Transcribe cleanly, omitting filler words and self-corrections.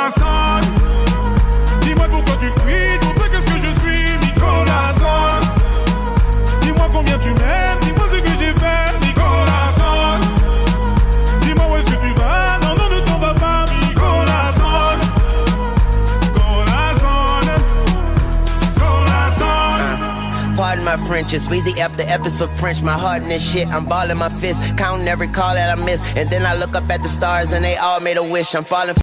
corazon. Dis-moi pourquoi tu fuis, pour toi qu'est-ce que je suis, mi corazon. Dis-moi combien tu m'aimes, dis-moi ce que j'ai fait, mi corazon. Dis-moi où est-ce que tu vas, non, non, ne t'en vas pas, mi corazon. Corazon, corazon. Pardon my French, it's Weezy F, the F is for French. My heart in this shit, I'm balling my fist, counting every call that I miss. And then I look up at the stars and they all made a wish. I'm falling